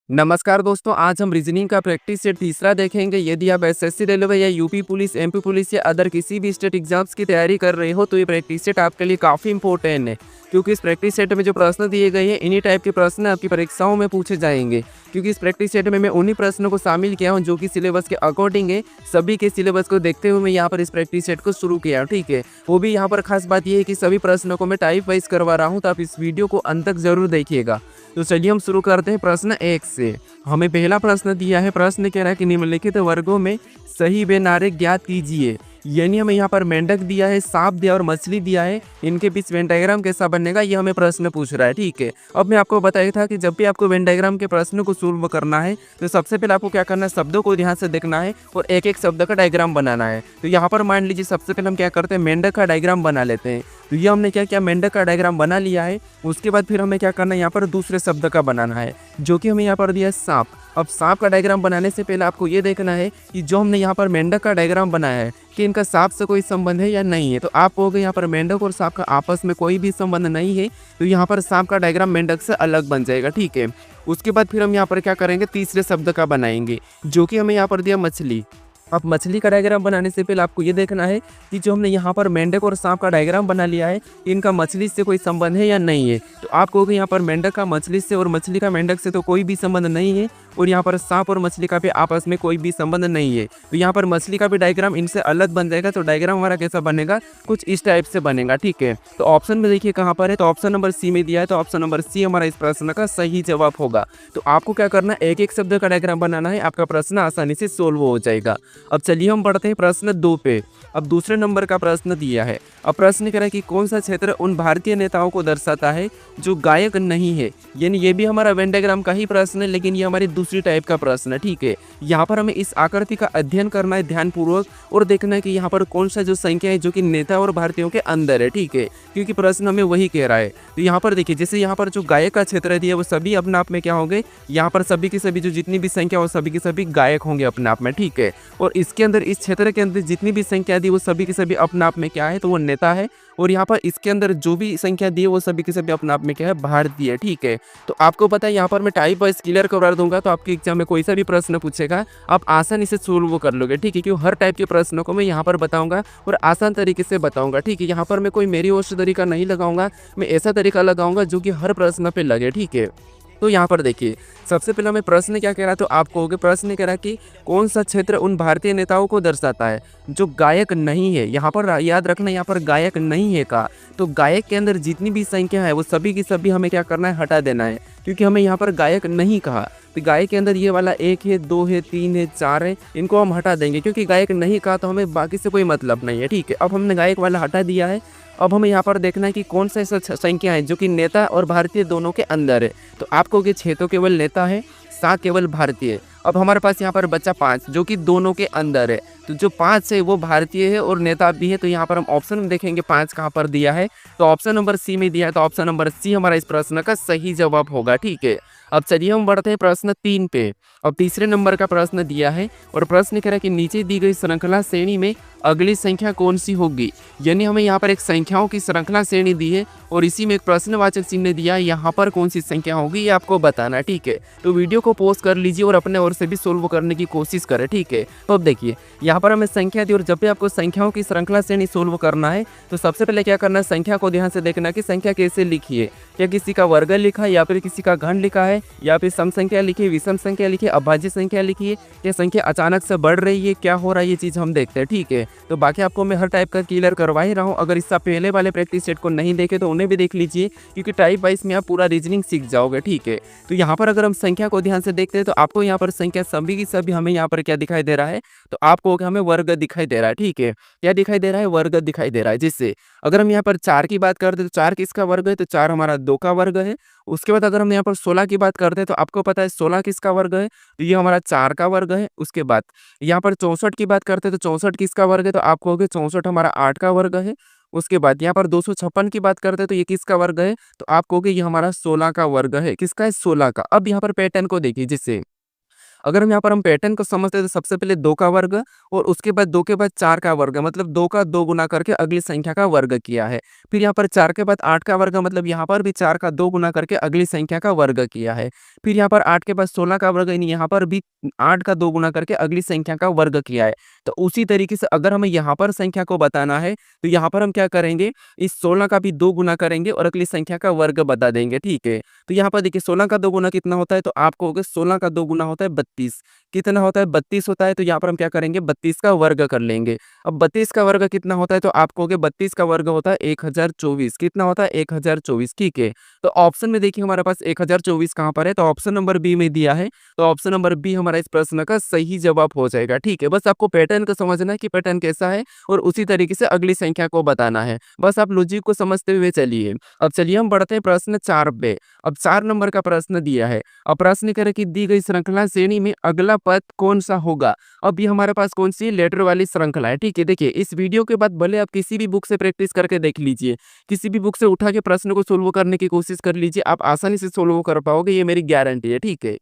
नमस्कार दोस्तों, आज हम रीजनिंग का प्रैक्टिस सेट तीसरा देखेंगे। यदि आप एसएससी रेलवे या यूपी पुलिस, एमपी पुलिस या अदर किसी भी स्टेट एग्जाम्स की तैयारी कर रहे हो तो ये प्रैक्टिस सेट आपके लिए काफ़ी इंपॉर्टेंट है। क्योंकि इस प्रैक्टिस सेट में जो प्रश्न दिए गए हैं इन्हीं टाइप के प्रश्न आपकी परीक्षाओं में पूछे जाएंगे। क्योंकि इस प्रैक्टिस सेट में मैं उन्हीं प्रश्नों को शामिल किया हूँ जो कि सिलेबस के अकॉर्डिंग है। सभी के सिलेबस को देखते हुए मैं यहाँ पर इस प्रैक्टिस सेट को शुरू किया, ठीक है। वो भी यहाँ पर खास बात यह है कि सभी प्रश्नों को मैं टाइप वाइज करवा रहा हूँ, तो आप इस वीडियो को अंत तक जरूर देखिएगा। तो चलिए हम शुरू करते हैं प्रश्न 1 से। हमें पहला प्रश्न दिया है। प्रश्न कह रहा है कि निम्नलिखित वर्गों में सही व नारे ज्ञात कीजिए। यानी हमें यहाँ पर मेंढक दिया है, सांप दिया और मछली दिया है। इनके बीच वेन डायग्राम कैसा बनेगा ये हमें प्रश्न पूछ रहा है, ठीक है। अब मैं आपको बताया था कि जब भी आपको वेन डायग्राम के प्रश्न को सोल्व करना है तो सबसे पहले आपको क्या करना है, शब्दों को ध्यान से देखना है और एक एक शब्द का डायग्राम बनाना है। तो यहाँ पर मान लीजिए सबसे पहले हम क्या करते हैं, मेंढक का डायग्राम बना लेते हैं। तो ये हमने क्या किया, मेंढक का डायग्राम बना लिया है। उसके बाद फिर हमें क्या करना है, यहाँ पर दूसरे शब्द का बनाना है जो कि हमें यहाँ पर दिया है सांप। अब सांप का डायग्राम बनाने से पहले आपको ये देखना है कि जो हमने यहाँ पर मेंढक का डायग्राम बनाया है कि इनका सांप से कोई संबंध है या नहीं है। तो आप कहोगे यहाँ पर मेंढक और सांप का आपस में कोई भी संबंध नहीं है, तो यहाँ पर सांप का डायग्राम मेंढक से अलग बन जाएगा, ठीक है। उसके बाद फिर हम यहाँ पर क्या करेंगे, तीसरे शब्द का बनाएंगे जो कि हमें यहाँ पर दिया मछली। अब मछली का डायग्राम बनाने से पहले आपको ये देखना है कि जो हमने यहाँ पर मेंढक और सांप का डायग्राम बना लिया है इनका मछली से कोई संबंध है या नहीं है। तो आप कहोगे यहाँ पर मेंढक का मछली से और मछली का मेंढक से तो कोई भी संबंध नहीं है, और यहाँ पर सांप और मछली का भी आपस में कोई भी संबंध नहीं है। तो यहाँ पर मछली का भी डायग्राम इनसे अलग बन जाएगा। तो डायग्राम हमारा कैसा बनेगा, कुछ इस टाइप से बनेगा, ठीक है। तो ऑप्शन में देखिए कहाँ पर है, तो ऑप्शन नंबर सी में दिया है। तो ऑप्शन नंबर सी हमारा इस प्रश्न का सही जवाब होगा। तो आपको क्या करना है, एक एक शब्द का डायग्राम बनाना है, आपका प्रश्न आसानी से सोल्व हो जाएगा। अब चलिए हम बढ़ते हैं प्रश्न 2 पे। अब दूसरे नंबर का प्रश्न दिया है। अब प्रश्न कह रहा है कि कौन सा क्षेत्र उन भारतीय नेताओं को दर्शाता है जो गायक नहीं है। यानी ये भी हमारा वेन डायग्राम का ही प्रश्न है, लेकिन ये हमारी दूसरी टाइप का प्रश्न है, ठीक है। यहाँ पर हमें इस आकृति का अध्ययन करना है ध्यानपूर्वक और देखना है कि यहाँ पर कौन सा जो संख्या है जो कि नेता और भारतीयों के अंदर है, ठीक है। क्योंकि प्रश्न हमें वही कह रहा है। तो यहाँ पर देखिए, जैसे यहाँ पर जो गायक का क्षेत्र दिया वो सभी अपने आप में क्या होंगे, यहाँ पर सभी की सभी जो जितनी भी संख्या वो सभी की सभी गायक होंगे अपने आप में, ठीक है। और इसके अंदर, इस क्षेत्र के अंदर जितनी भी संख्या दी वो सभी की सभी अपने आप में क्या है, तो वो नेता है। और यहाँ पर इसके अंदर जो भी संख्या दी है वो सभी की सभी अपने आप में क्या है, भारतीय है, ठीक है। तो आपको पता है यहाँ पर मैं टाइप वाइज क्लियर करवा दूंगा, तो आपके एग्जाम में कोई सा भी प्रश्न पूछेगा आप आसानी से सोल्व कर लोगे, ठीक है। क्योंकि हर टाइप के प्रश्नों को मैं यहाँ पर बताऊंगा और आसान तरीके से बताऊंगा, ठीक है। यहाँ पर मैं कोई मेरी ओर से तरीका नहीं लगाऊंगा, मैं ऐसा तरीका लगाऊंगा जो कि हर प्रश्न पे लगे, ठीक है। तो यहाँ पर देखिए, सबसे पहले हमें प्रश्न क्या कह रहा है, तो आप कहोगे प्रश्न कह रहा है कि कौन सा क्षेत्र उन भारतीय नेताओं को दर्शाता है जो गायक नहीं है। यहाँ पर याद रखना, यहाँ पर गायक नहीं है का, तो गायक के अंदर जितनी भी संख्या है वो सभी की सभी हमें क्या करना है, हटा देना है। क्योंकि हमें यहाँ पर गायक नहीं कहा, तो गायक के अंदर ये वाला 1 है, 2 है, 3 है, 4 है, इनको हम हटा देंगे। क्योंकि गायक नहीं कहा तो हमें बाकी से कोई मतलब नहीं है, ठीक है। अब हमने गायक वाला हटा दिया है। अब हमें यहाँ पर देखना है कि कौन सा ऐसा संख्या है जो कि नेता और भारतीय दोनों के अंदर है। तो आपको कि 6 तो केवल नेता है, 7 केवल भारतीय है। अब हमारे पास यहाँ पर बचा 5 जो कि दोनों के अंदर है। तो जो 5 है वो भारतीय है और नेता भी है। तो यहाँ पर हम ऑप्शन में देखेंगे 5 कहाँ पर दिया है, तो ऑप्शन नंबर सी में दिया है। तो ऑप्शन नंबर सी हमारा इस प्रश्न का सही जवाब होगा, ठीक है। अब चलिए हम बढ़ते हैं प्रश्न 3 पे। अब तीसरे नंबर का प्रश्न दिया है और प्रश्न कह रहा है कि नीचे दी गई श्रृंखला श्रेणी में अगली संख्या कौन सी होगी। यानी हमें यहाँ पर एक संख्याओं की श्रृंखला श्रेणी दी है और इसी में एक प्रश्नवाचक चिन्ह दिया है, यहाँ पर कौन सी संख्या होगी ये आपको बताना है, ठीक है। तो वीडियो को पॉज कर लीजिए और अपने ओर से भी सोल्व करने की कोशिश करें, ठीक है। तो अब देखिए, यहाँ पर हमें संख्या दी और जब भी आपको संख्याओं की श्रृंखला श्रेणी सोल्व करना है तो सबसे पहले क्या करना है, संख्या को ध्यान से देखना कि संख्या कैसे लिखी है। क्या किसी का वर्ग लिखा है, या फिर किसी का घन लिखा है, या फिर सम संख्या लिखी है, विषम संख्या लिखी है, अभाज्य संख्या लिखी है, या संख्या अचानक से बढ़ रही है, क्या हो रहा है, ये चीज़ हम देखते हैं, ठीक है। तो बाकी आपको मैं हर टाइप का क्लियर करवा ही रहा हूँ। अगर इससे पहले वाले प्रैक्टिस सेट को नहीं देखे तो उन्हें भी देख लीजिए, क्योंकि टाइप वाइज में आप पूरा रीजनिंग सीख जाओगे, ठीक है। तो यहाँ पर अगर हम संख्या को ध्यान से देखते हैं तो आपको यहाँ पर संख्या सभी की सभी हमें यहाँ पर क्या दिखाई दे रहा है, तो आपको हमें वर्ग दिखाई दे रहा है, ठीक है। क्या दिखाई दे रहा है, वर्ग दिखाई दे रहा है। जिससे अगर हम यहाँ पर 4 की बात करते हैं तो 4 किसका वर्ग है, तो 4 हमारा 2 का वर्ग है। उसके बाद अगर हम यहाँ पर 16 की बात करते हैं तो आपको पता है 16 किसका वर्ग है, तो ये हमारा 4 का वर्ग है। उसके बाद यहाँ पर 64 की बात करते हैं तो 64 किसका वर्ग है, तो आप कहोगे 64 हमारा 8 का वर्ग है। उसके बाद यहाँ पर 256 की बात करते हैं तो ये किसका वर्ग है, तो आप कहोगे ये हमारा 16 का वर्ग है। किसका है, 16 का। अब यहाँ पर पैटर्न को देखिए, जिससे अगर हम यहाँ पर हम पैटर्न को समझते हैं तो सबसे पहले 2 का वर्ग और उसके बाद 2 के बाद 4 का वर्ग मतलब 2 का 2 गुना करके अगली संख्या का वर्ग किया है। फिर यहाँ पर 4 के बाद 8 का वर्ग मतलब यहाँ पर भी 4 का 2 गुना करके अगली संख्या का वर्ग किया है। फिर यहाँ पर 8 के बाद 16 का वर्ग यानी यहाँ पर भी 8 का 2 गुना करके अगली संख्या का वर्ग किया है। तो उसी तरीके से अगर हमें यहाँ पर संख्या को बताना है तो यहाँ पर हम क्या करेंगे, इस 16 का भी 2 गुना करेंगे और अगली संख्या का वर्ग बता देंगे, ठीक है। तो यहाँ पर देखिए 16 का 2 गुना कितना होता है, तो आप कहोगे 16 का 2 गुना होता है 32। कितना होता है, 32 होता है। तो यहाँ पर हम क्या करेंगे, 32 का वर्ग कर लेंगे। अब 32 का वर्ग कितना होता है, तो आप कहोगे 32 का वर्ग होता है 1024। कितना होता है, 1024, ठीक है। तो ऑप्शन में देखिए हमारे पास 1024 कहाँ पर है, तो ऑप्शन नंबर बी में दिया है। तो ऑप्शन नंबर बी हमारा इस प्रश्न का सही जवाब हो जाएगा, ठीक है। बस आपको पैटर्न को समझना है कि पैटर्न कैसा है और उसी तरीके से अगली संख्या को बताना है। बस आप लॉजिक को समझते हुए चलिए। अब चलिए हम बढ़ते हैं प्रश्न 4 पे। अब 4 नंबर का प्रश्न दिया है। अब प्रश्न करें कि दी गई श्रृंखला श्रेणी में अगला पद कौन सा होगा। अब ये हमारे पास कौन सी लेटर वाली श्रृंखला है, ठीक है। देखिए इस वीडियो के बाद भले आप किसी भी बुक से प्रैक्टिस करके देख लीजिए, किसी भी बुक से उठा के प्रश्न को सोल्व करने की कोशिश कर लीजिए, आप आसानी से सोल्व कर पाओगे, ये मेरी गारंटी है, ठीक है।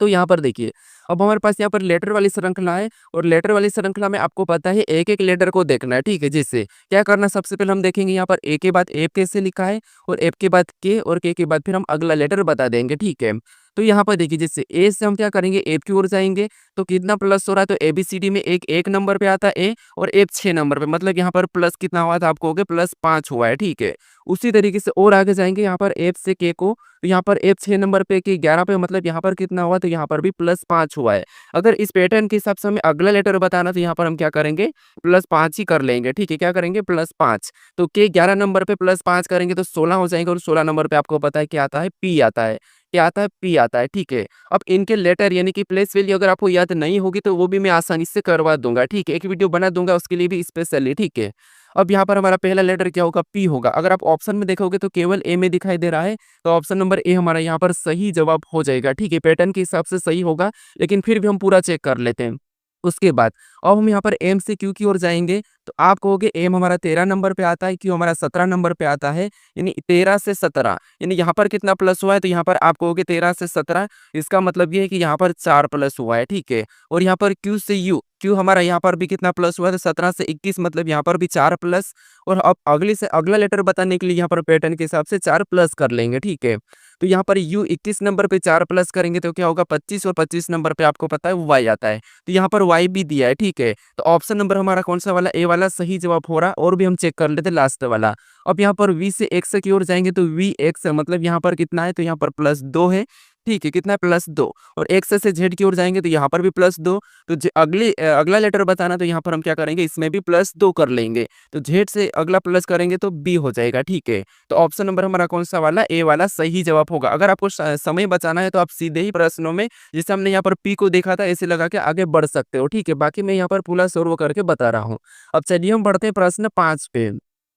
तो यहाँ पर देखिए अब हमारे पास यहाँ पर लेटर वाली श्रृंखला है और लेटर वाली श्रृंखला में आपको पता है एक एक लेटर को देखना है, ठीक है। जिससे क्या करना, सबसे पहले हम देखेंगे यहाँ पर ए के बाद एफ कैसे लिखा है और एफ के बाद के और के बाद फिर हम अगला लेटर बता देंगे, ठीक है। तो यहाँ पर देखिए जैसे ए से हम क्या करेंगे, एफ की ओर जाएंगे तो कितना प्लस हो रहा है, तो एबीसीडी में एक नंबर पे आता है ए और एफ 6 नंबर पे, मतलब यहाँ पर प्लस कितना हुआ था, आप कहोगे प्लस 5 हुआ है, ठीक है। उसी तरीके से और आगे जाएंगे यहाँ पर एफ से के को, तो यहाँ पर एफ 6 नंबर पे के 11 पे, मतलब यहाँ पर कितना हुआ, तो यहाँ पर भी प्लस 5 हुआ है। अगर इस पैटर्न के हिसाब से हमें अगला लेटर बताना तो यहाँ पर हम क्या करेंगे, प्लस 5 ही कर लेंगे, ठीक है। क्या करेंगे, प्लस 5। तो के 11 नंबर पे प्लस 5 करेंगे तो 16 हो जाएंगे और 16 नंबर पे आपको पता है क्या आता है, पी आता है। क्या आता है, पी आता है, ठीक है। अब इनके लेटर यानी कि प्लेस वैल्यू अगर आपको याद नहीं होगी तो वो भी मैं आसानी से करवा दूंगा, ठीक है। एक वीडियो बना दूंगा उसके लिए भी स्पेशली, ठीक है। अब यहाँ पर हमारा पहला लेटर क्या होगा, पी होगा। अगर आप ऑप्शन में देखोगे तो केवल ए में दिखाई दे रहा है, तो ऑप्शन नंबर ए हमारा यहाँ पर सही जवाब हो जाएगा, ठीक है। पैटर्न के हिसाब से सही होगा, लेकिन फिर भी हम पूरा चेक कर लेते हैं। उसके बाद अब हम यहाँ पर एम से क्यू की ओर जाएंगे तो आप कहोगे एम हमारा 13 नंबर पे आता है, क्यू हमारा 17 नंबर पे आता है, यानी 13 से 17, यानी यहाँ पर कितना प्लस हुआ है, तो यहाँ पर आप कहोगे 13 से 17, इसका मतलब ये है कि यहाँ पर 4 प्लस हुआ है, ठीक है। और यहाँ पर क्यू से यू, क्यू हमारा यहाँ पर भी कितना प्लस हुआ है, तो 17 से 21, मतलब यहाँ पर भी 4 प्लस। और अब अगले से अगला लेटर बताने के लिए यहाँ पर पैटर्न के हिसाब से 4 प्लस कर लेंगे, ठीक है। तो यहाँ पर यू 21 नंबर पे 4 प्लस करेंगे तो क्या होगा, 25, और 25 नंबर पे आपको पता है वाई आता है, तो यहाँ पर वाई भी दिया है, ठीक है। तो ऑप्शन नंबर हमारा कौन सा वाला, ए वाला सही जवाब हो रहा। और भी हम चेक कर लेते लास्ट वाला। अब यहाँ पर वी से एक्स की ओर जाएंगे तो वी एक्स मतलब यहाँ पर कितना है, तो यहाँ पर +2 है, ठीक है। कितना है, +2। और एक्स से जेड की ओर जाएंगे तो यहाँ पर भी +2। तो अगला लेटर बताना तो यहाँ पर हम क्या करेंगे, इसमें भी +2 कर लेंगे। तो जेड से अगला प्लस करेंगे तो बी हो जाएगा, ठीक है। तो ऑप्शन नंबर हमारा कौन सा वाला, ए वाला सही जवाब होगा। अगर आपको समय बचाना है तो आप सीधे ही प्रश्नों में जैसे हमने यहाँ पर पी को देखा था ऐसे लगा के आगे बढ़ सकते हो, ठीक है। बाकी मैं यहाँ पर पूरा सोल्व करके बता रहा हूँ। अब चलिए हम बढ़ते हैं प्रश्न 5 पे।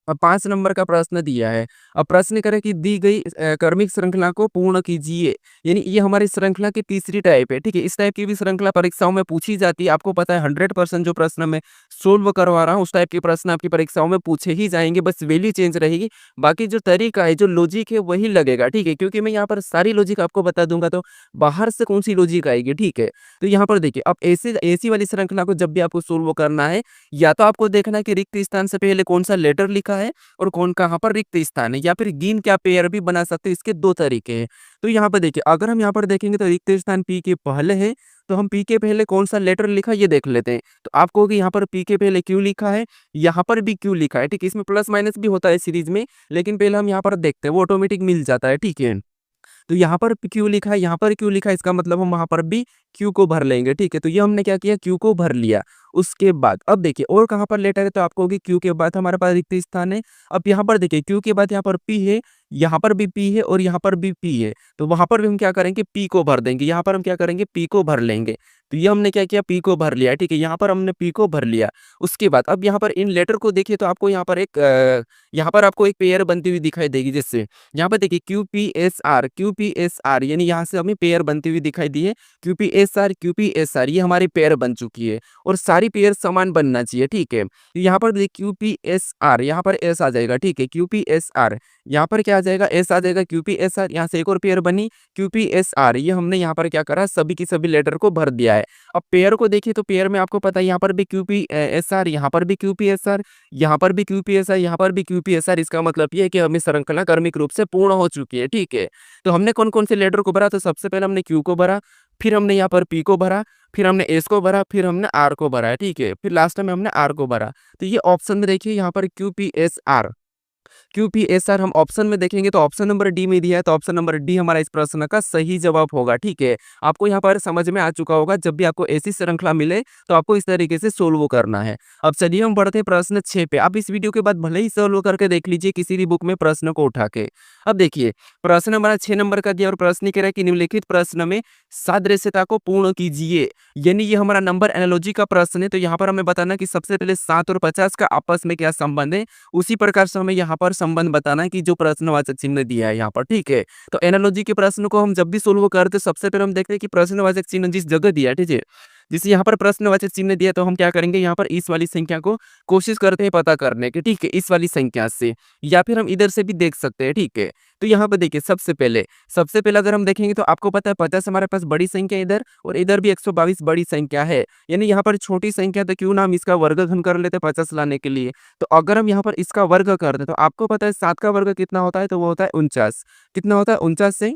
अब 5 नंबर का प्रश्न दिया है। अब प्रश्न करें कि दी गई क्रमिक श्रृंखला को पूर्ण कीजिए, यानी ये हमारी श्रृंखला की तीसरी टाइप है, ठीक है। इस टाइप की भी श्रृंखला परीक्षाओं में पूछी जाती है, आपको पता है 100% जो प्रश्न मैं सोल्व करवा रहा हूँ उस टाइप के प्रश्न आपकी परीक्षाओं में पूछे ही जाएंगे, बस वैल्यू चेंज रहेगी। बाकी जो तरीका है, जो लॉजिक है वही लगेगा, ठीक है। क्योंकि मैं यहाँ पर सारी लॉजिक आपको बता दूंगा तो बाहर से कौन सी लॉजिक आएगी, ठीक है। तो यहाँ पर देखिए अब ऐसी वाली श्रृंखला को जब भी आपको सोल्व करना है, या तो आपको देखना है कि रिक्त स्थान से पहले कौन सा लेटर लिखा है और कौन कहाँ पर रिक्त स्थान है, या फिर गिन क्या पेयर भी बना सकते हैं। इसके 2 तरीके हैं। तो यहाँ पर देखिए अगर हम यहाँ पर देखेंगे तो रिक्त स्थान पी के पहले है, तो हम पी के पहले कौन सा लेटर लिखा ये देख लेते हैं। तो आप कहोगे यहाँ पर पी के पहले क्यू लिखा है, यहाँ पर भी क्यू लिखा है, ठीक है। इसमें प्लस माइनस भी होता है सीरीज में, लेकिन पहले हम यहाँ पर देखते हैं, वो ऑटोमेटिक मिल जाता है, ठीक है। तो यहाँ पर क्यू लिखा है, यहाँ पर क्यू लिखा है, इसका मतलब हम वहां पर भी क्यू को भर लेंगे, ठीक है। तो ये हमने क्या किया, क्यू को भर लिया। उसके बाद अब देखिए और कहाँ पर लेटर है, तो आपको होगी क्यू के बाद हमारे पास रिक्त स्थान है। अब यहाँ पर देखिए क्यू के बाद यहाँ पर पी है, यहाँ पर भी पी है और यहाँ पर भी पी है, तो वहां पर भी हम क्या करेंगे, पी को भर देंगे। यहाँ पर हम क्या करेंगे, पी को भर लेंगे। तो ये हमने क्या किया, पी को भर लिया, ठीक है। यहाँ पर हमने पी को भर लिया। उसके बाद अब यहाँ पर इन लेटर को देखिए तो आपको यहाँ पर आपको एक पेयर बनती हुई दिखाई देगी। जैसे यहाँ पर देखिए क्यूपीएसआर यानी यहाँ से हमें पेयर बनती हुई दिखाई दी है। क्यूपीएसआर ये हमारी पेयर बन चुकी है और सारी पेयर समान बनना चाहिए, ठीक है। तो यहाँ पर देखिए क्यूपीएसआर, यहाँ पर एस आ जाएगा, ठीक है। क्यूपीएसआर यहाँ पर क्या आ जाएगा, एस आ जाएगा। क्यूपीएसआर यहाँ से एक और पेयर बनी क्यूपीएसआर, ये हमने यहाँ पर क्या करा, सभी की सभी लेटर को भर दिया है। अब पेयर को देखिए तो पेयर में आपको पता है यहाँ पर भी क्यूपीएसआर, यहाँ पर भी क्यूपीएसआर, यहाँ पर भी क्यूपीएसआर, यहाँ पर भी क्यूपीएसआर। इसका मतलब ये है कि हमें श्रृंखला क्रमिक रूप से पूर्ण हो चुकी है, ठीक है। तो हमने कौन कौन से लेटर को भरा, तो सबसे पहले हमने क्यू को भरा, फिर हमने यहाँ पर पी को भरा, फिर हमने एस को भरा, फिर हमने आर को भरा है, ठीक है। फिर लास्ट में हमने आर को भरा। तो ये ऑप्शन में देखिए यहाँ पर क्यूपीएसआर हम ऑप्शन में देखेंगे तो ऑप्शन नंबर डी में दिया है, तो ऑप्शन नंबर डी हमारा इस प्रश्न का सही जवाब होगा, ठीक है। आपको यहाँ पर समझ में आ चुका होगा, जब भी आपको ऐसी श्रृंखला मिले तो आपको इस तरीके से सोल्व करना है। अब चलिए हम बढ़ते हैं प्रश्न 6 पे। आप इस वीडियो के बाद भले ही सोल्व करके देख लीजिए किसी भी बुक में प्रश्न को उठा के। अब देखिए प्रश्न हमारा 6 नंबर का दिया और प्रश्न कह रहा है कि निम्नलिखित प्रश्न में सादृश्यता को पूर्ण कीजिए, यानी ये हमारा नंबर एनालॉजी का प्रश्न है। तो यहाँ पर हमें बताना कि सबसे पहले 7 और 50 का आपस में क्या संबंध है, उसी प्रकार से हमें यहाँ पर संबंध बताना है कि जो प्रश्नवाचक चिन्ह दिया है यहाँ पर, ठीक है। तो एनालॉजी के प्रश्न को हम जब भी सोल्व करते सबसे पहले हम देखते हैं कि प्रश्नवाचक चिन्ह जिस जगह दिया है, ठीक है, जिसे यहाँ पर प्रश्नवाचक चिन्ह दिया, तो हम क्या करेंगे, यहाँ पर इस वाली संख्या को कोशिश करते हैं पता करने की, ठीक है, इस वाली संख्या से, या फिर हम इधर से भी देख सकते हैं, ठीक है। तो यहाँ पर देखिए सबसे पहले अगर हम देखेंगे तो आपको पता है 50 हमारे पास बड़ी संख्या इधर और इधर भी 122 बड़ी संख्या है, यानी यहाँ पर छोटी संख्या, तो क्यों ना हम इसका वर्गघन कर लेते 50 लाने के लिए। तो अगर हम यहाँ पर इसका वर्ग करते तो आपको पता है 7 का वर्ग कितना होता है, तो वो होता है 49। कितना होता है, 49 से।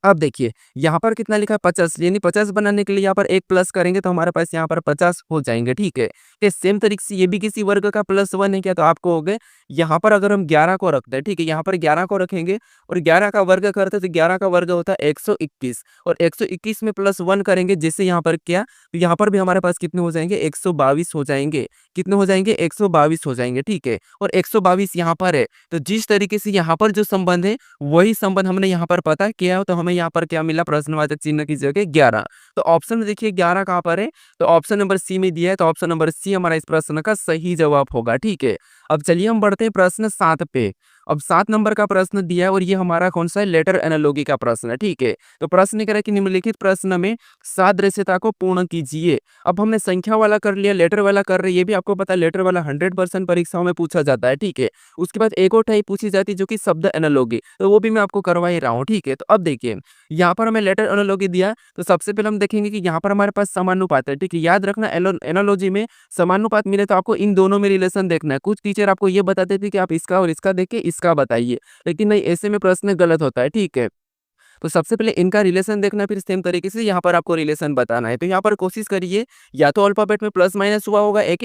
अब देखिए यहाँ पर कितना लिखा है, 50, यानी 50 बनाने के लिए यहाँ पर एक प्लस करेंगे तो हमारे पास यहाँ पर 50 हो जाएंगे, ठीक है। ये सेम तरीके से ये भी किसी वर्ग का +1 है क्या, तो आपको हो गए। यहाँ पर अगर हम 11 को रखते हैं, ठीक है, यहाँ पर 11 को रखेंगे और 11 का वर्ग करते हैं तो 11 का वर्ग होता है 121 और 121 में +1 करेंगे, जिससे यहाँ पर क्या, तो यहाँ पर भी हमारे पास कितने हो जाएंगे, 122 हो जाएंगे। कितने हो जाएंगे, 122 हो जाएंगे, ठीक है। और 122 यहाँ पर है, तो जिस तरीके से यहाँ पर जो संबंध है वही संबंध हमने यहाँ पर पता किया, तो हमें यहाँ पर क्या मिला, प्रश्नवाचक चिन्ह की जगह 11। तो ऑप्शन में देखिए 11 कहाँ पर है, तो ऑप्शन नंबर सी में दिया है, तो ऑप्शन नंबर सी हमारा इस प्रश्न का सही जवाब होगा, ठीक है। अब चलिए हम बढ़ते हैं प्रश्न 7 पे। अब 7 नंबर का प्रश्न दिया है और ये हमारा कौन सा है, लेटर एनालॉजी का प्रश्न है, ठीक है। तो प्रश्न कह रहा है कि निम्नलिखित प्रश्न में सादृश्यता को पूर्ण कीजिए। अब हमने संख्या वाला कर लिया, लेटर वाला कर रहे हैं, ये भी आपको पता है लेटर वाला 100% परीक्षाओं में पूछा जाता है, ठीक है। उसके बाद एक और टाइप पूछी जाती है जो कि शब्द एनालॉजी, तो वो भी मैं आपको करवा ही रहा हूँ, ठीक है। तो अब देखिए यहाँ पर हमें लेटर एनालॉजी दिया, तो सबसे पहले हम देखेंगे कि यहाँ पर हमारे पास समानुपात है, ठीक है। याद रखना एनालॉजी में समानुपात मिले तो आपको इन दोनों में रिलेशन देखना है। कुछ टीचर आपको ये बताते थे कि आप इसका और इसका देख के इसका बताइए, लेकिन नहीं, ऐसे में प्रश्न गलत होता है, ठीक है। तो सबसे पहले इनका रिलेशन देखना, फिर सेम तरीके से यहाँ पर आपको रिलेशन बताना है। तो यहाँ पर कोशिश करिए, या तो अल्फाबेट में प्लस माइनस हुआ होगा एक,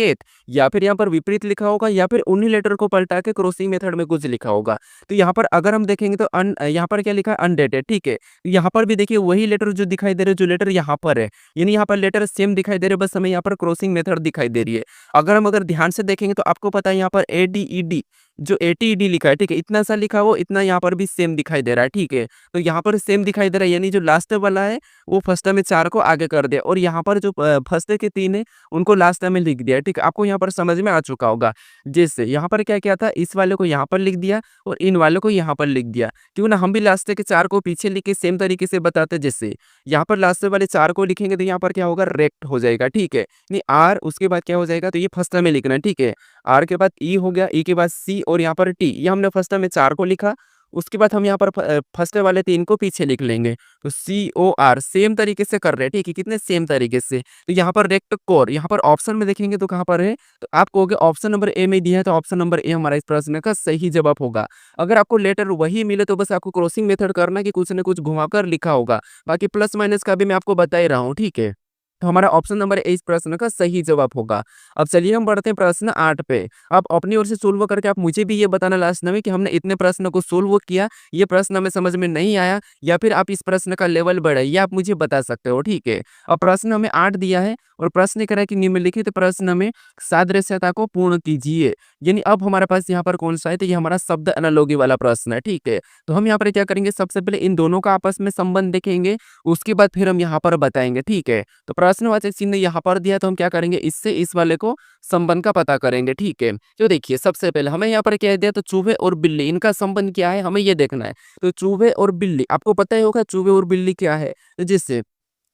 या फिर यहाँ पर विपरीत लिखा होगा, या फिर उन्हीं लेटर को पलटा के क्रॉसिंग मेथड में कुछ लिखा होगा। तो यहाँ पर अगर हम देखेंगे तो यहाँ पर क्या लिखा है, अनडेटेड, ठीक है। तो यहाँ पर भी देखिए वही लेटर जो दिखाई दे रहे, जो लेटर यहाँ पर है, यानी यहाँ पर लेटर सेम दिखाई दे रहे, बस हमें यहाँ पर क्रॉसिंग मेथड दिखाई दे रही है। अगर ध्यान से देखेंगे तो आपको पता है यहाँ पर ADED, जो ATED लिखा है, ठीक है, इतना सा लिखा वो इतना यहाँ पर भी सेम दिखाई दे रहा है, ठीक है। तो यहाँ पर सेम दिखाई दे रहा है, यानी जो लास्ट वाला है वो फर्स्ट में 4 को आगे कर दिया और यहाँ पर जो फर्स्ट के 3 है उनको लास्ट में लिख दिया, ठीक है। आपको यहाँ पर समझ में आ चुका होगा। जैसे यहाँ पर क्या किया था, इस वाले को यहाँ पर लिख दिया और इन वालों को यहाँ पर लिख दिया। क्यों ना हम भी लास्ट के 4 को पीछे लिख के सेम तरीके से बताते, जैसे यहाँ पर लास्ट वाले 4 को लिखेंगे तो यहाँ पर क्या होगा, रेक्ट हो जाएगा, ठीक है। नहीं आर, उसके बाद क्या हो जाएगा, तो ये फर्स्ट में लिखना है, ठीक है। आर के बाद ई हो गया, ई के बाद सी और यहाँ पर टी, ये हमने फर्स्ट में 4 को लिखा। उसके बाद हम यहाँ पर फर्स्ट वाले 3 को पीछे लिख लेंगे, तो COR सेम तरीके से कर रहे हैं, ठीक है। कितने सेम तरीके से। तो यहाँ पर रेक्ट कोर, यहाँ पर ऑप्शन में देखेंगे तो कहाँ पर है, तो आप कहोगे ऑप्शन नंबर ए में दिया है, तो ऑप्शन नंबर ए हमारा इस प्रश्न का सही जवाब होगा। अगर आपको लेटर वही मिले तो बस आपको क्रॉसिंग मेथड करना कि कुछ न कुछ घुमाकर लिखा होगा, बाकी प्लस माइनस का भी मैं आपको बता ही रहा हूँ, ठीक है। तो हमारा ऑप्शन नंबर ए इस प्रश्न का सही जवाब होगा। अब चलिए हम बढ़ते हैं प्रश्न 8 पे। आप अपनी ओर से सोल्व करके आप मुझे भी ये बताना लास्ट में कि हमने इतने प्रश्न को सोल्व किया, ये प्रश्न हमें समझ में नहीं आया, या फिर आप इस प्रश्न का लेवल बढ़ाइए, आप मुझे बता सकते हो, ठीक है। अब प्रश्न हमें 8 दिया है और प्रश्न कह रहा है कि निम्नलिखित प्रश्न में सादृश्यता को पूर्ण कीजिए, यानी अब हमारे पास यहाँ पर कौन सा है, तो ये हमारा शब्द एनालॉजी वाला प्रश्न है, ठीक है। तो हम यहाँ पर क्या करेंगे, सबसे पहले इन दोनों का आपस में संबंध देखेंगे, उसके बाद फिर हम यहाँ पर बताएंगे, ठीक है। तो प्रश्नवाचक चिन्ह यहाँ पर दिया है, तो हम क्या करेंगे, इससे इस वाले को संबंध का पता करेंगे, ठीक है। तो देखिए सबसे पहले हमें यहाँ पर क्या दिया, तो चूहे और बिल्ली इनका संबंध क्या है हमें ये देखना है। तो चूहे और बिल्ली आपको पता ही होगा चूहे और बिल्ली क्या है। तो जैसे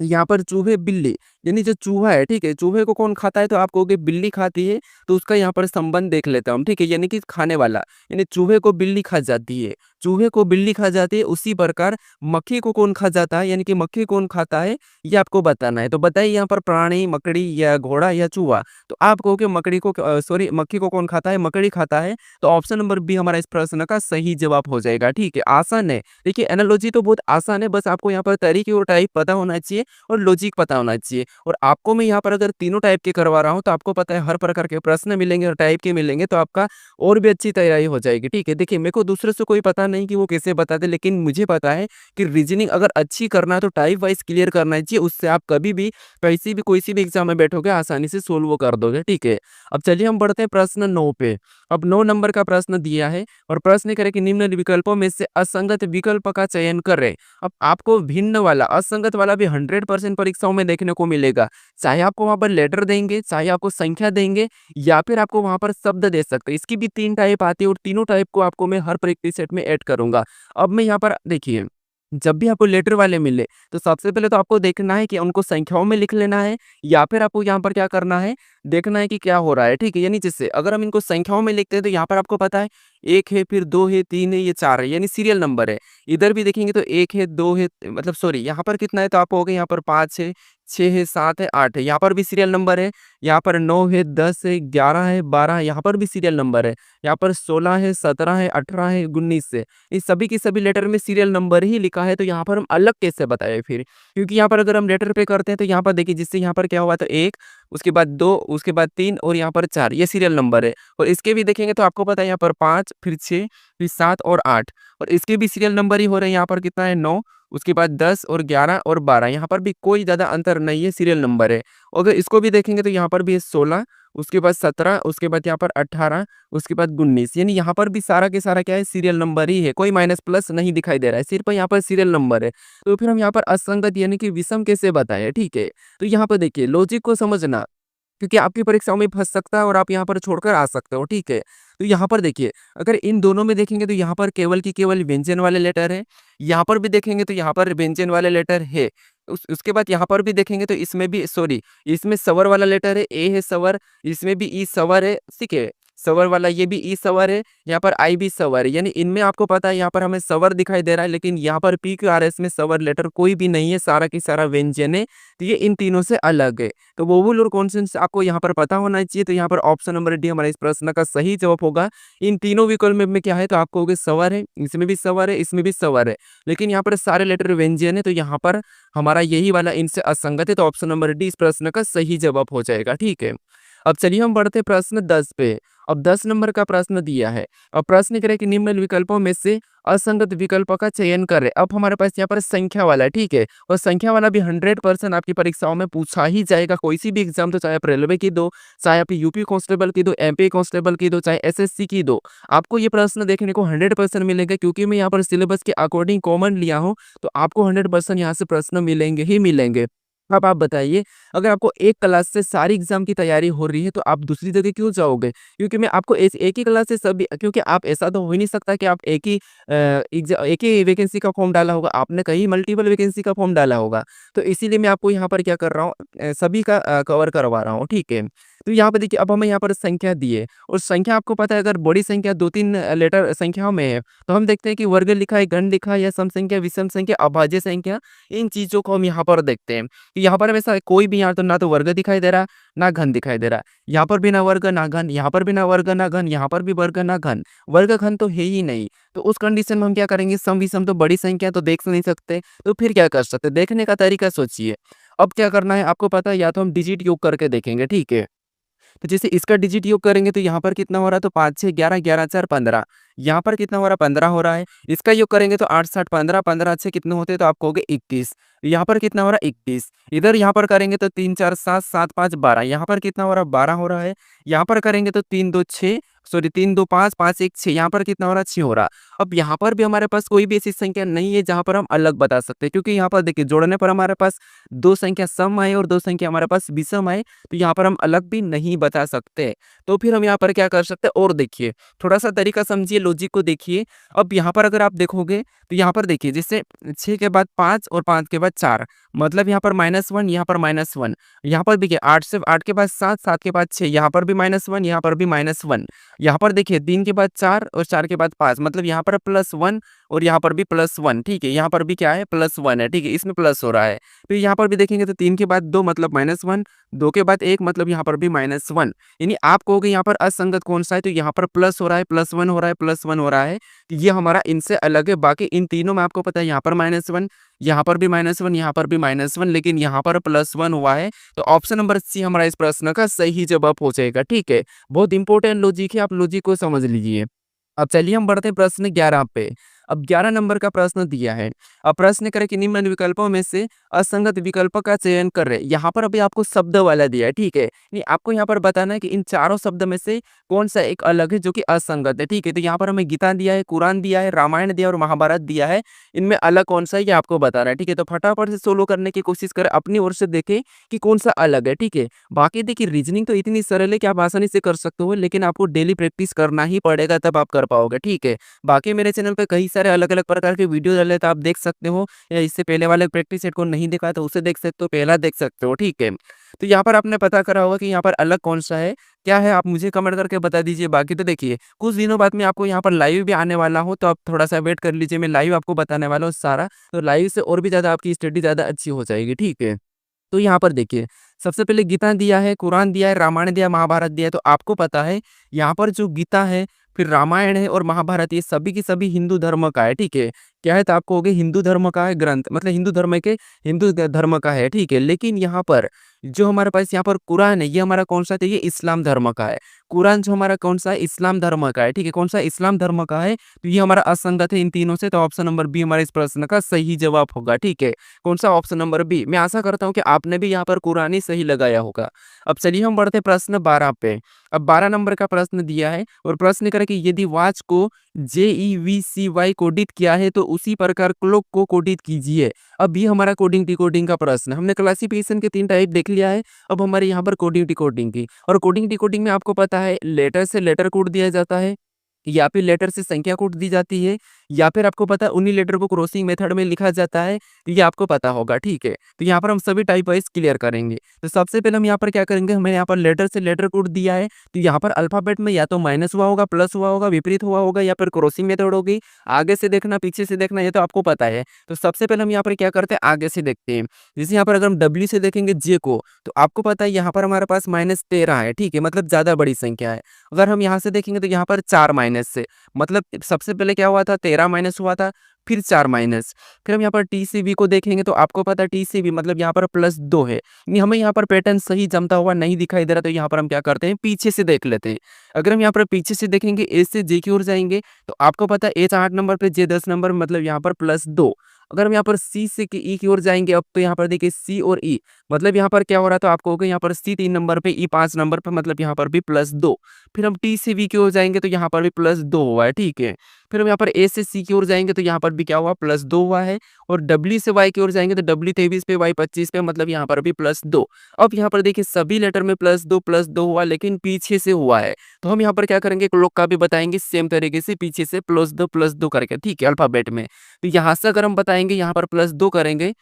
यहाँ पर चूहे बिल्ली यानी जो चूहा है, ठीक है, चूहे को कौन खाता है, तो आप कहोगे बिल्ली खाती है, तो उसका यहाँ पर संबंध देख लेते हैं हम, ठीक है, यानी कि खाने वाला, यानी चूहे को बिल्ली खा जाती है, चूहे को बिल्ली खा जाती है। उसी प्रकार मक्खी को कौन खा जाता है, यानी कि मक्खी कौन खाता है, ये आपको बताना है। तो बताइए यहाँ पर प्राणी, मकड़ी या घोड़ा या चूहा। तो आप कहोगे मकड़ी को सॉरी मक्खी को कौन खाता है, मकड़ी खाता है। तो ऑप्शन नंबर बी हमारा इस प्रश्न का सही जवाब हो जाएगा, ठीक है। आसान है, देखिए एनालॉजी तो बहुत आसान है, बस आपको यहाँ पर तरीके और टाइप पता होना चाहिए और लॉजिक पता होना चाहिए। और आपको मैं यहाँ पर अगर तीनों टाइप के करवा रहा हूँ, तो आपको पता है हर प्रकार के प्रश्न मिलेंगे और टाइप के मिलेंगे, तो आपका और भी अच्छी तैयारी हो जाएगी, ठीक है। देखिए मेरे को दूसरे से कोई पता नहीं कि वो कैसे बताते, लेकिन मुझे पता है कि रीजनिंग अगर अच्छी करना है तो टाइप वाइज क्लियर करना चाहिए, उससे आप कभी भी कैसी भी कोई सी भी एग्जाम में बैठोगे आसानी से सोल्व कर दोगे, ठीक है। अब चलिए हम बढ़ते हैं प्रश्न 9 पे। अब 9 नंबर का प्रश्न दिया है और प्रश्न करें कि निम्न विकल्पों में से असंगत विकल्प का चयन करें। अब आपको भिन्न वाला, असंगत वाला भी 100% परीक्षाओं में देखने को मिलेगा। चाहे आपको वहाँ पर लेटर देंगे, चाहे आपको संख्या देंगे, या फिर आपको वहाँ पर शब्द दे सकते हैं। इसकी भी 3 टाइप आती है और तीनों टाइप को आपको मैं हर प्रैक्टिस सेट में ऐड करूँगा। अब मैं यहाँ पर देखिए, जब भी आपको लेटर वाले मिले, तो सबसे पहले तो आपको देखना है कि उनको संख्याओं में लिख लेना है, या फिर आपको यहाँ पर क्या करना है, देखना है कि क्या हो रहा है, ठीक है। यानी जैसे अगर हम इनको संख्याओं में लिखते हैं, तो यहाँ पर आपको पता है 1 है, फिर 2 है, 3 है, ये 4 है, यानी सीरियल नंबर है। इधर भी देखेंगे तो 1 है, 2 है, मतलब सॉरी यहाँ पर कितना है, तो आप हो गए यहाँ पर 5 है, 6 है, 7 है, 8 है, यहाँ पर भी सीरियल नंबर है। यहाँ पर 9 है, 10 है, 11 है, 12 है, यहाँ पर भी सीरियल नंबर है। यहाँ पर 16 है, 17 है, 18 है, 19 है। इस सभी की सभी लेटर में सीरियल नंबर ही लिखा है, तो यहाँ पर हम अलग कैसे बताएं फिर, क्योंकि यहाँ पर अगर हम लेटर पे करते हैं, तो यहाँ पर देखिए जिससे यहाँ पर क्या हुआ, तो 1, उसके बाद 2, उसके बाद 3 और यहाँ पर 4, ये सीरियल नंबर है। और इसके भी देखेंगे तो आपको पता है यहाँ पर 5, फिर 6, फिर 7 और 8, और इसके भी सीरियल नंबर ही हो रहे हैं। यहाँ पर कितना है, 9, उसके बाद 10 और 11 और 12, यहाँ पर भी कोई ज़्यादा अंतर नहीं है, सीरियल नंबर है। अगर इसको भी देखेंगे तो यहाँ पर भी है 16, उसके बाद 17, उसके बाद यहाँ पर 18, उसके बाद 19, यानी यहाँ पर भी सारा के सारा क्या है, सीरियल नंबर ही है, कोई माइनस प्लस नहीं दिखाई दे रहा है, सिर्फ यहाँ पर सीरियल नंबर है। तो फिर हम यहाँ पर असंगत यानी कि विषम कैसे बताएं, ठीक है। तो यहाँ पर देखिए लॉजिक को समझना, क्योंकि आपकी परीक्षाओं में फँस सकता है और आप यहाँ पर छोड़कर आ सकते हो, ठीक है। तो यहाँ पर देखिए, अगर इन दोनों में देखेंगे तो यहाँ पर केवल की केवल व्यंजन वाले लेटर है, यहाँ पर भी देखेंगे तो यहाँ पर व्यंजन वाले लेटर है। उसके बाद यहाँ पर भी देखेंगे तो इसमें भी सॉरी, इसमें स्वर वाला लेटर है, ए है स्वर, इसमें भी ई स्वर है, ठीक है। स्वर वाला ये भी ई स्वर है, यहाँ पर आई भी स्वर है, यानी इनमें आपको पता है यहाँ पर हमें स्वर दिखाई दे रहा है, लेकिन यहाँ पर पी क्यू आर एस में स्वर लेटर कोई भी नहीं है, सारा की सारा व्यंजन है। तो ये इन तीनों से अलग है। तो वोवल और कॉन्सोनेंट्स आपको यहाँ पर पता होना चाहिए। तो यहाँ पर ऑप्शन नंबर डी हमारा इस प्रश्न का सही जवाब होगा। इन तीनों विकल्प में क्या है, तो आपको कहोगे स्वर है, इसमें भी स्वर है, इसमें भी स्वर है, लेकिन यहाँ पर सारे लेटर व्यंजन है, तो यहाँ पर हमारा यही वाला इनसे असंगत है। तो ऑप्शन नंबर डी इस प्रश्न का सही जवाब हो जाएगा, ठीक है। अब चलिए हम बढ़ते प्रश्न 10 पे। अब 10 नंबर का प्रश्न दिया है। अब प्रश्न करें कि निम्न विकल्पों में से असंगत विकल्प का चयन करें। अब हमारे पास यहाँ पर संख्या वाला है, ठीक है, और संख्या वाला भी 100% आपकी परीक्षाओं में पूछा ही जाएगा, कोई सी भी एग्जाम, तो चाहे आप रेलवे की दो, चाहे आप यूपी कांस्टेबल की दो, एमपी कांस्टेबल की दो, चाहे एसएससी की दो, आपको ये प्रश्न देखने को 100% मिलेगा, क्योंकि मैं यहाँ पर सिलेबस के अकॉर्डिंग कॉमन लिया हूँ। तो आपको 100% यहाँ से प्रश्न मिलेंगे ही मिलेंगे। अब आप बताइए, अगर आपको एक क्लास से सारी एग्जाम की तैयारी हो रही है, तो आप दूसरी जगह क्यों जाओगे? क्योंकि मैं आपको एक ही क्लास से सभी, क्योंकि आप ऐसा तो हो ही नहीं सकता कि आप एक ही वैकेंसी का फॉर्म डाला होगा, आपने कहीं मल्टीपल वैकेंसी का फॉर्म डाला होगा। तो इसीलिए मैं आपको यहाँ पर क्या कर रहा हूँ, सभी का कवर करवा रहा हूँ, ठीक है। तो यहाँ पे देखिए, अब हमें यहाँ पर संख्या दी है, और संख्या आपको पता है अगर बड़ी संख्या 2-3 लेटर संख्याओं में है, तो हम देखते हैं कि वर्ग लिखा है, गण लिखा है, या सम संख्या, विषम संख्या, अभाज्य संख्या, इन चीज़ों को हम यहाँ पर देखते हैं। कि यहाँ पर हमेशा कोई भी, यहाँ तो ना तो वर्ग दिखाई दे रहा, ना घन दिखाई दे रहा, यहाँ पर भी ना वर्ग ना घन, यहाँ पर भी ना वर्ग ना घन, यहाँ पर भी वर्ग ना घन, वर्ग घन तो है ही नहीं। तो उस कंडीशन में हम क्या करेंगे, सम विषम तो बड़ी संख्या तो देख नहीं सकते, तो फिर क्या कर सकते, देखने का तरीका सोचिए। अब क्या करना है आपको पता है, या तो हम डिजिट योग करके देखेंगे, ठीक है। तो जैसे इसका डिजिट योग करेंगे तो यहाँ पर कितना हो रहा है, तो 5 6 11 11 4 15, यहाँ पर कितना हो रहा है, 15 हो रहा है। इसका योग करेंगे तो 8 7 15, 15 अच्छे कितने होते हैं, तो आप कहोगे 21। यहाँ पर कितना हो रहा है, 21। इधर यहाँ पर करेंगे तो 3 4 7 7 5 12, यहाँ पर कितना हो रहा है, 12 हो रहा है। यहाँ पर करेंगे तो 3 2 6, सॉरी 3 2 5 5 1 6 यहाँ पर कितना हो रहा है 6 हो रहा। अब यहाँ पर भी हमारे पास कोई भी ऐसी संख्या नहीं है जहाँ पर हम अलग बता सकते हैं, क्योंकि यहाँ पर देखिए जोड़ने पर हमारे पास 2 संख्या सम आए और 2 संख्या हमारे पास विषम आए, तो यहाँ पर हम अलग भी नहीं बता सकते। तो फिर हम यहाँ पर क्या कर सकते हैं और देखिए, थोड़ा-सा तरीका समझिए, लॉजिक को देखिए। अब यहाँ पर अगर आप देखोगे तो यहाँ पर देखिए जैसे 6 के बाद 5 और 5 के बाद 4, मतलब यहाँ पर -1, यहाँ पर -1। यहाँ पर देखिए 8 के बाद 7, 7 के बाद 6, यहाँ पर भी -1, यहाँ पर भी -1। यहाँ पर देखिए 3 के बाद 4 और 4 के बाद 5, मतलब यहाँ पर +1 और यहाँ पर भी +1, ठीक है। यहाँ पर भी क्या है +1 है, ठीक है, इसमें प्लस हो रहा है। फिर यहाँ पर भी देखेंगे तो 3 के बाद 2 मतलब -1, 2 के बाद 1 मतलब यहाँ पर भी -1। यानी आप कहोगे यहाँ पर असंगत कौन-सा है, तो यहाँ पर प्लस हो रहा है, +1 हो रहा है, +1 हो रहा है, ये हमारा इनसे अलग है। बाकी इन तीनों में आपको पता है यहाँ पर -1, यहाँ पर भी -1, यहाँ पर भी -1, लेकिन यहाँ पर +1 हुआ है। तो ऑप्शन नंबर सी हमारा इस प्रश्न का सही जवाब हो जाएगा, ठीक है। बहुत इंपॉर्टेंट लॉजिक है, आप लॉजिक को समझ लीजिए। अब चलिए हम बढ़ते हैं प्रश्न 11 पे। अब 11 नंबर का प्रश्न दिया है। अब प्रश्न करें कि निम्न विकल्पों में से असंगत विकल्प का चयन कर रहे। यहाँ पर अभी आपको शब्द वाला दिया है, ठीक है। ये आपको यहाँ पर बताना है कि इन चारों शब्द में से कौन सा एक अलग है जो कि असंगत है, ठीक है। तो यहाँ पर हमें गीता दिया है, कुरान दिया है, रामायण दिया है और महाभारत दिया है। इनमें अलग कौन सा है ये आपको बताना है, ठीक है। तो फटाफट से सोल्व करने की कोशिश करें, अपनी ओर से देखें कि कौन सा अलग है, ठीक है। बाकी देखिए रीजनिंग तो इतनी सरल है कि आप आसानी से कर सकते हो, लेकिन आपको डेली प्रैक्टिस करना ही पड़ेगा, तब आप कर पाओगे, ठीक है। बाकी मेरे चैनल पे कई सारे अलग-अलग प्रकार के वीडियो डले तो आप देख सकते हो, या इससे पहले वाले प्रैक्टिस सेट को नहीं देखा तो उसे देख सकते हो, पहला देख सकते हो, ठीक है। तो यहाँ पर आपने पता करा होगा कि यहाँ पर अलग कौन-सा है, क्या है आप मुझे कमेंट करके बता दीजिए। बाकी तो देखिए कुछ दिनों बाद मैं आपको यहाँ पर लाइव भी आने वाला हूँ, तो आप थोड़ा-सा वेट कर लीजिए, मैं लाइव आपको बताने वाला हूँ सारा, तो लाइव से और भी ज़्यादा आपकी स्टडी ज़्यादा अच्छी हो जाएगी, ठीक है। तो यहाँ पर देखिए, सबसे पहले गीता दिया है, कुरान दिया है, रामायण दिया है, महाभारत दिया है, तो आपको पता है यहाँ पर जो गीता है, फिर रामायण है और महाभारत, ये सभी की सभी हिंदू धर्म का है, ठीक है। क्या है तो आप कहोगे हिंदू धर्म का है ग्रंथ, मतलब हिंदू धर्म का है, ठीक है। लेकिन यहाँ पर जो हमारे पास यहाँ पर कुरान है, ये हमारा कौन सा है, तो ये इस्लाम धर्म का है। कुरान जो हमारा कौन सा है, इस्लाम धर्म का है, ठीक है। कौन सा इस्लाम धर्म का है, तो ये हमारा असंगत है इन तीनों से, तो ऑप्शन नंबर बी हमारे इस प्रश्न का सही जवाब होगा, ठीक है। कौन सा ऑप्शन नंबर बी। मैं आशा करता हूँ कि आपने भी यहाँ पर कुरान ही सही लगाया होगा। अब चलिए हम बढ़ते हैं प्रश्न 12 पे। अब 12 नंबर का प्रश्न दिया है और प्रश्न करे कि यदि वॉच को JEVCY कोडित किया है तो उसी प्रकार क्लॉक को कोडित कीजिए। अब ये हमारा कोडिंग डिकोडिंग का प्रश्न है। हमने क्लासिफिकेशन के 3 टाइप देख लिया है, अब हमारे यहाँ पर कोडिंग डिकोडिंग की, और कोडिंग डिकोडिंग में आपको पता है लेटर से लेटर कोड दिया जाता है, या फिर लेटर से संख्या कोड दी जाती है, या फिर आपको पता है उन्हीं लेटर को क्रॉसिंग मेथड में लिखा जाता है, ये आपको पता होगा, ठीक है। तो यहाँ पर हम सभी टाइप वाइज क्लियर करेंगे। तो सबसे पहले हम यहाँ पर क्या करेंगे, हमें यहाँ पर लेटर से लेटर कोड दिया है, तो यहाँ पर अल्फाबेट में या तो माइनस हुआ होगा, प्लस हुआ होगा, विपरीत हुआ होगा, या फिर क्रॉसिंग मेथड होगी। आगे से देखना, पीछे से देखना, ये तो आपको पता है। तो सबसे पहले हम यहाँ पर क्या करते हैं, आगे से देखते हैं। जैसे यहाँ पर अगर हम डब्ल्यू से देखेंगे जे को, तो आपको पता है यहाँ पर हमारे पास -13 है, ठीक है, मतलब ज्यादा बड़ी संख्या है। अगर हम यहाँ से देखेंगे तो यहाँ पर 4 माइनस से, मतलब सबसे पहले क्या हुआ था, 13 माइनस हुआ था, फिर 4 माइनस। फिर हम यहाँ पर टी सी बी को देखेंगे तो आपको पता है टी सी बी मतलब यहाँ पर +2 है। नहीं, हमें यहाँ पर पैटर्न सही जमता हुआ नहीं दिखाई दे रहा, तो यहाँ पर हम क्या करते हैं, पीछे से देख लेते हैं। अगर हम यहाँ पर पीछे से देखेंगे, ए से जे की ओर जाएंगे, तो आपको पता है ए 8 नंबर पे, जे 10 नंबर, मतलब यहाँ पर +2। अगर हम यहाँ पर सी से ई की ओर जाएंगे, अब तो यहाँ पर देखिए सी और ई, मतलब यहाँ पर क्या हो रहा है, तो आपको होगा यहाँ पर सी 3 नंबर पे, ई 5 नंबर पे, मतलब यहाँ पर भी +2। फिर हम टी से वी की ओर जाएंगे तो यहाँ पर भी +2 हुआ है, ठीक है। फिर हम यहाँ पर ए से सी की ओर जाएंगे तो यहाँ पर भी क्या हुआ, +2 हुआ है। और डब्ल्यू से वाई की ओर जाएंगे तो डब्ल्यू 23 पे, वाई 25 पे, मतलब यहाँ पर भी +2। अब यहाँ पर देखिए सभी लेटर में +2 हुआ, लेकिन पीछे से हुआ है, तो हम यहाँ पर क्या करेंगे, क्लॉक का भी बताएंगे सेम तरीके से, पीछे से +2 करके, ठीक है, अल्फाबेट में। तो यहाँ से अगर हम बताएंगे यहाँ पर +2 करेंगे,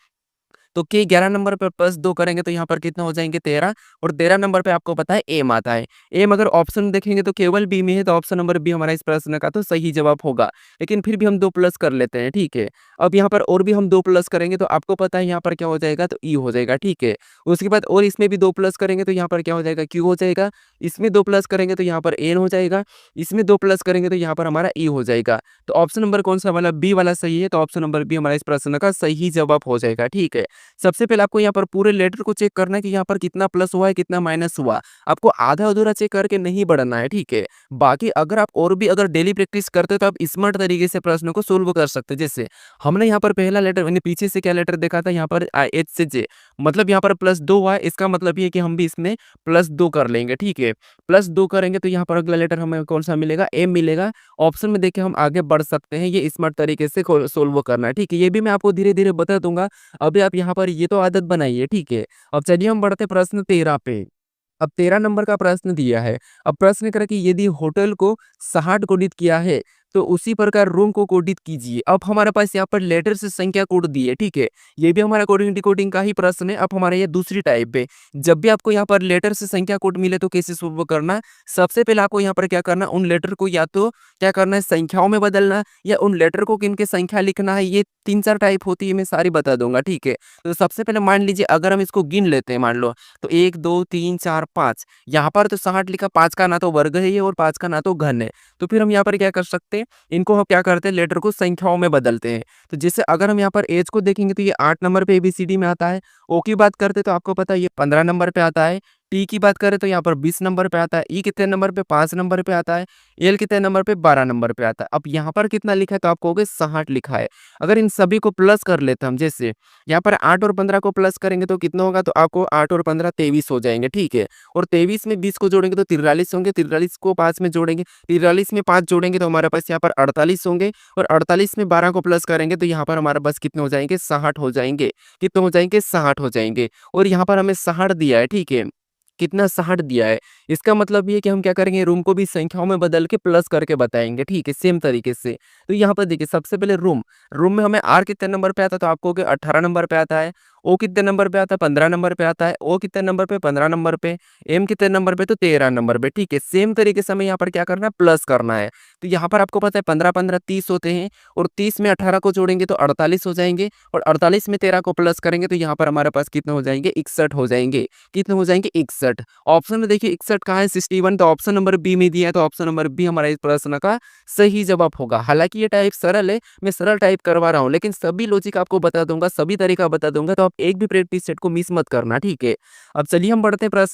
तो के 11 नंबर पर +2 करेंगे तो यहाँ पर कितना हो जाएंगे, 13। और 13 नंबर पे आपको पता है एम आता है। एम अगर ऑप्शन देखेंगे तो केवल बी में है, तो ऑप्शन नंबर बी हमारा इस प्रश्न का तो सही जवाब होगा। लेकिन फिर भी हम 2 प्लस कर लेते हैं, ठीक है। अब यहाँ पर और भी हम 2 प्लस करेंगे तो आपको पता है यहाँ पर क्या हो जाएगा, तो ई हो जाएगा, ठीक है। उसके बाद और इसमें भी 2 प्लस करेंगे तो यहाँ पर क्या हो जाएगा, क्यू हो जाएगा। इसमें 2 प्लस करेंगे तो यहाँ पर एन हो जाएगा। इसमें 2 प्लस करेंगे तो यहाँ पर हमारा ई हो जाएगा। तो ऑप्शन नंबर कौन सा वाला, बी वाला सही है, तो ऑप्शन नंबर बी हमारा इस प्रश्न का सही जवाब हो जाएगा, ठीक है। सबसे पहले आपको यहाँ पर पूरे लेटर को चेक करना है कि यहाँ पर कितना प्लस हुआ है, कितना माइनस हुआ। आपको आधा-अधूरा चेक करके नहीं बढ़ना है, ठीक है? बाकी अगर आप और भी अगर डेली प्रैक्टिस करते हो तो आप स्मार्ट तरीके से प्रश्नों को सोल्व कर सकते हैं। जैसे हमने यहाँ पर पहला लेटर यानी पीछे से क्या लेटर देखा था यहाँ पर एच से जे, मतलब यहाँ पर +2 हुआ है, इसका मतलब ये है कि हम भी इसमें +2 कर लेंगे, ठीक है? +2 करेंगे तो यहाँ पर अगला लेटर हमें कौन-सा मिलेगा? एम मिलेगा। ऑप्शन में देखिए हम आगे बढ़ सकते हैं, ये स्मार्ट तरीके से को सोल्व करना है, ठीक है? ये भी मैं आपको धीरे-धीरे बता दूँगा। अभी आप यहाँ पर ये तो आदत बनाइए, ठीक है? अब चलिए हम बढ़ते हैं प्रश्न 13 पे। अब 13 नंबर का प्रश्न दिया है। अब प्रश्न करें कि यदि होटल को 60 कोडित किया है, तो उसी प्रकार रूम को कोडित कीजिए। अब हमारे पास यहाँ पर लेटर से संख्या कोड दी है, ठीक है? ये भी हमारा कोडिंग डिकोडिंग का ही प्रश्न है। अब हमारे ये दूसरी टाइप पे, जब भी आपको यहाँ पर लेटर से संख्या कोड मिले तो कैसे सोल्व करना है? सबसे पहले आपको यहाँ पर क्या करना है, उन लेटर को या तो क्या करना है संख्याओं में बदलना या उन लेटर को किन के संख्या लिखना है, ये 3-4 टाइप होती है, मैं सारी बता दूँगा, ठीक है? तो सबसे पहले मान लीजिए अगर हम इसको गिन लेते हैं मान लो, तो 1, 2, 3, 4, 5 यहाँ पर तो 60 लिखा, 5 का ना तो वर्ग है ये और 5 का ना तो घन है। तो फिर हम यहाँ पर क्या कर सकते हैं, इनको हम क्या करते हैं लेटर को संख्याओं में बदलते हैं। तो जैसे अगर हम यहाँ पर एज को देखेंगे तो ये 8 नंबर पे एबीसीडी में आता है। ओ की बात करते तो आपको पता है ये 15 नंबर पे आता है। टी की बात करें तो यहाँ पर 20 नंबर पे आता है। ई कितने नंबर पे 5 नंबर पे आता है। एल कितने नंबर पे 12 नंबर पे आता है। अब यहाँ पर कितना लिखा है तो आप कहोगे 60 लिखा है। अगर इन सभी को प्लस कर लेते हम, जैसे यहाँ पर 8 और 15 को प्लस करेंगे तो कितना होगा, तो आपको 8 और 15 23 हो जाएंगे, ठीक है? और 23 में 20 को जोड़ेंगे तो 43 होंगे, 43 को 5 में जोड़ेंगे, 43 में 5 जोड़ेंगे तो हमारे पास यहाँ पर 48 होंगे और 48 में 12 को प्लस करेंगे तो यहाँ पर हमारे पास कितने हो जाएंगे, 60 हो जाएंगे। कितने हो जाएंगे, 60 हो जाएंगे। और यहाँ पर हमें 60 दिया है, ठीक है? कितना 60 दिया है, इसका मतलब ये है कि हम क्या करेंगे, रूम को भी संख्याओं में बदल के प्लस करके बताएँगे, ठीक है? सेम तरीके से। तो यहाँ पर देखिए सबसे पहले रूम, रूम में हमें आर कितने नंबर पे आता है तो आप कहोगे 18 नंबर पे आता है। ओ कितने नंबर पे आता है, 15 नंबर पे आता है। ओ कितने नंबर पे, 15 नंबर पे। एम कितने नंबर पे, तो 13 नंबर पे, ठीक है? सेम तरीके से हमें यहाँ पर क्या करना है, प्लस करना है। तो यहाँ पर आपको पता है 15-15 30 होते हैं और 30 में 18 को जोड़ेंगे तो 48 हो जाएँगे और 48 में 13 को प्लस करेंगे तो यहाँ पर हमारे पास कितने हो जाएँगे, 61 हो जाएँगे। कितने हो जाएँगे, 61। ऑप्शन में देखिए 61 कहाँ है, 61, तो ऑप्शन नंबर बी में दिया है, तो ऑप्शन नंबर बी हमारा इस प्रश्न का सही जवाब होगा। हालाँकि ये टाइप सरल है, मैं सरल टाइप करवा रहा हूँ, लेकिन सभी लॉजिक आपको बता दूँगा, सभी तरीका बता दूँगा, तो आप एक भी प्रैक्टिस सेट को मिस मत करना, ठीक है? अब चलिए हम बढ़ते हैं प्रश्न